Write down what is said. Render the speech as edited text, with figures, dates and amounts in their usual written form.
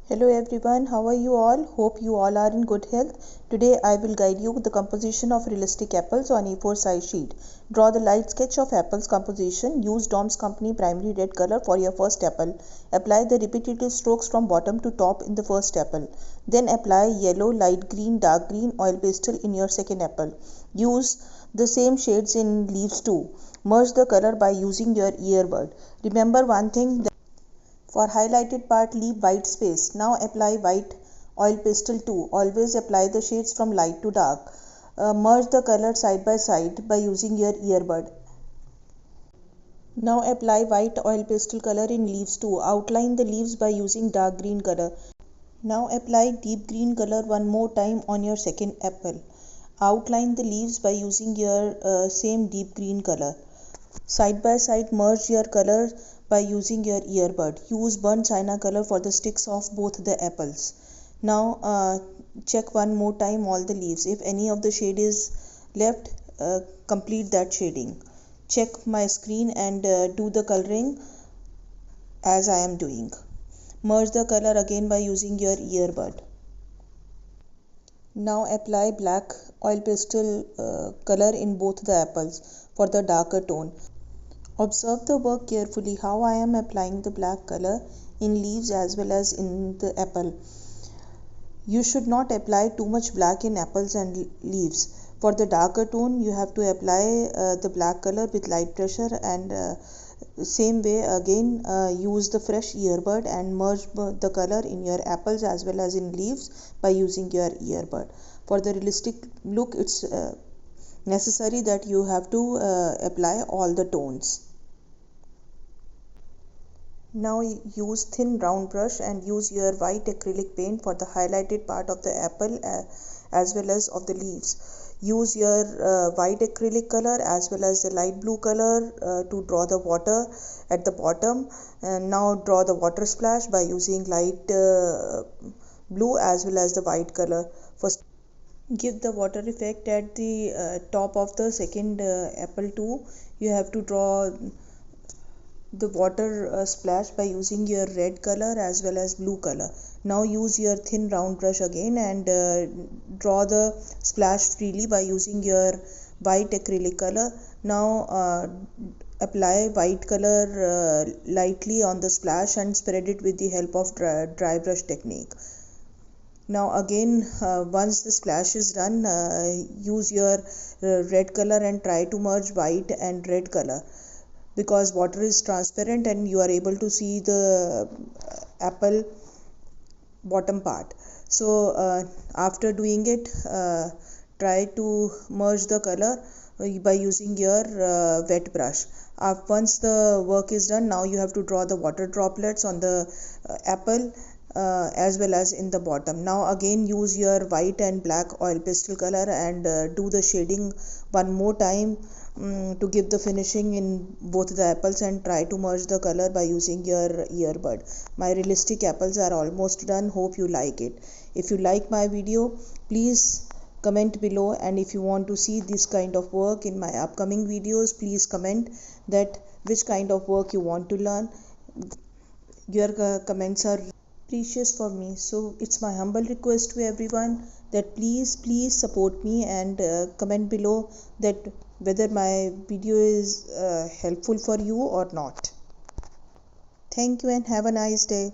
Hello everyone, how are you all? Hope you all are in good health. Today I will guide you with the composition of realistic apples on A4 size sheet. Draw the light sketch of apples composition. Use Dom's Company primary red color for your first apple. Apply the repetitive strokes from bottom to top in the first apple. Then apply yellow, light green, dark green oil pastel in your second apple. Use the same shades in leaves too. Merge the color by using your earbud. Remember one thing, for highlighted part, leave white space. Now apply white oil pastel too. Always apply the shades from light to dark. Merge the color side by side by using your earbud. Now apply white oil pastel color in leaves too. Outline the leaves by using dark green color. Now apply deep green color one more time on your second apple. Outline the leaves by using your same deep green color. Side by side, merge your color by using your earbud. Use burnt china color for the sticks of both the apples. Now check one more time all the leaves. If any of the shade is left, complete that shading. Check my screen and do the coloring as I am doing. Merge the color again by using your earbud. Now apply black oil pastel color in both the apples for the darker tone. Observe the work carefully how I am applying the black color in leaves as well as in the apple. You should not apply too much black in apples and leaves. For the darker tone, you have to apply the black color with light pressure, and same way again use the fresh earbud and merge the color in your apples as well as in leaves by using your earbud. For the realistic look, it's necessary that you have to apply all the tones. Now use thin round brush and use your white acrylic paint for the highlighted part of the apple as well as of the leaves. Use your white acrylic color as well as the light blue color to draw the water at the bottom, and now draw the water splash by using light blue as well as the white color. First, give the water effect at the top of the second apple too. You have to draw the water splash by using your red color as well as blue color. Now use your thin round brush again and draw the splash freely by using your white acrylic color. Now apply white color lightly on the splash and spread it with the help of dry brush technique. Now again once the splash is done, use your red color and try to merge white and red color, because water is transparent and you are able to see the apple bottom part. So after doing it, try to merge the color by using your wet brush. Once the work is done, now you have to draw the water droplets on the apple as well as in the bottom. Now again use your white and black oil pastel color and do the shading one more time to give the finishing in both the apples, and try to merge the color by using your earbud. My realistic apples are almost done. Hope you like it. If you like my video, please comment below, and if you want to see this kind of work in my upcoming videos, please comment that which kind of work you want to learn. Your comments are precious for me, so it's my humble request to everyone that please support me and comment below that whether my video is helpful for you or not. Thank you and have a nice day.